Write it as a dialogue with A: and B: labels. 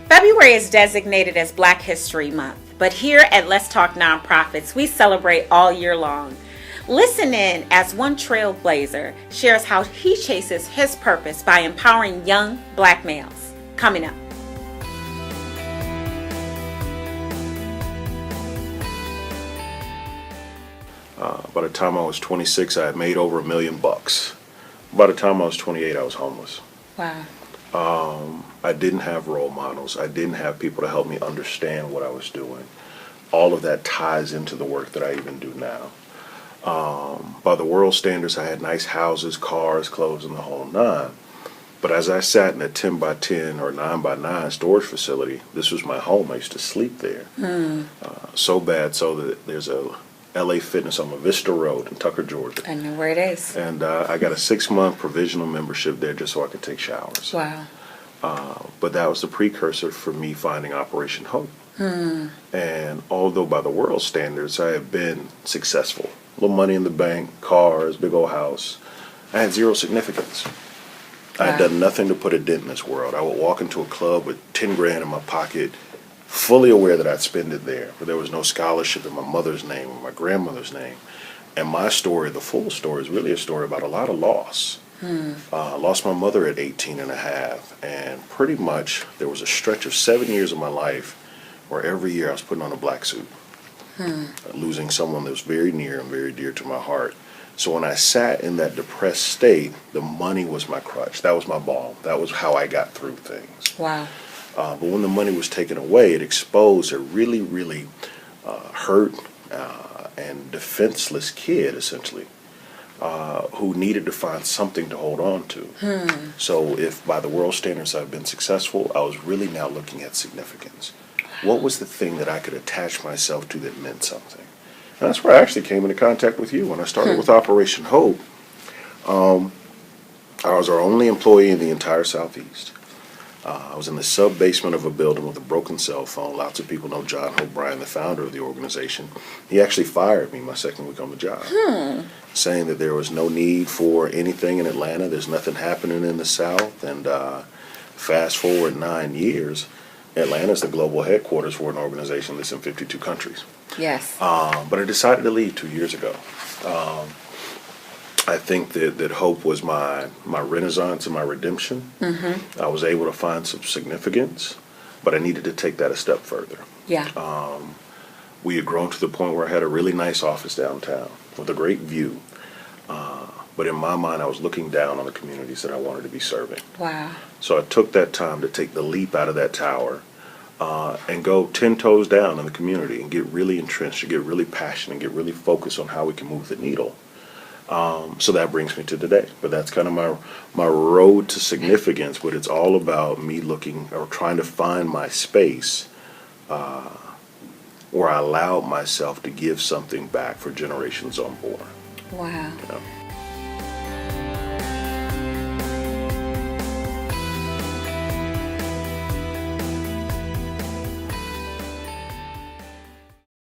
A: February is designated as Black History Month, but here at Let's Talk Nonprofits, we celebrate all year long. Listen in as one trailblazer shares how he chases his purpose by empowering young Black males. Coming up.
B: By the time I was 26, I had made over $1 million. By the time I was 28, I was homeless.
A: Wow.
B: I didn't have role models. I didn't have people to help me understand what I was doing. All of that ties into the work that I even do now. By the world standards, I had nice houses, cars, clothes, and the whole nine. But as I sat in a 10 by 10 or 9 by 9 storage facility, this was my home. I used to sleep there. So bad so that there's a LA Fitness on La Vista Road in Tucker, Georgia.
A: I know where it is.
B: And I got a 6-month provisional membership there just so I could take showers.
A: Wow.
B: But that was the precursor for me finding Operation Hope. And although by the world standards I have been successful, little money in the bank, cars, big old house, I had zero significance. I had done nothing to put a dent in this world. I would walk into a club with 10 grand in my pocket, fully aware that I'd spend it there, but there was no scholarship in my mother's name or my grandmother's name. And my story, the full story, is really a story about a lot of loss. Lost my mother at 18 and a half, and pretty much there was a stretch of 7 years of my life where every year I was putting on a black suit, losing someone that was very near and very dear to my heart. So when I sat in that depressed state, the money was my crutch. That was my balm. That was how I got through things.
A: Wow.
B: But when the money was taken away, it exposed a really, really hurt and defenseless kid, essentially, who needed to find something to hold on to. So if by the world standards I've been successful, I was really now looking at significance. What was the thing that I could attach myself to that meant something? And that's where I actually came into contact with you. When I started with Operation Hope, I was our only employee in the entire Southeast. I was in the sub-basement of a building with a broken cell phone. Lots of people know John O'Brien, the founder of the organization. He actually fired me my second week on the job, saying that there was no need for anything in Atlanta. There's nothing happening in the South. And fast forward 9 years, Atlanta is the global headquarters for an organization that's in 52 countries.
A: Yes.
B: But I decided to leave 2 years ago. I think that hope was my renaissance and my redemption. I was able to find some significance, but I needed to take that a step further.
A: Yeah.
B: We had grown to the point where I had a really nice office downtown with a great view. But in my mind, I was looking down on the communities that I wanted to be serving.
A: Wow.
B: So I took that time to take the leap out of that tower and go 10 toes down in the community and get really entrenched, and get really passionate, and get really focused on how we can move the needle. So that brings me to today. But that's kind of my road to significance, but it's all about me looking or trying to find my space where I allowed myself to give something back for generations unborn.
A: Wow.
B: You know?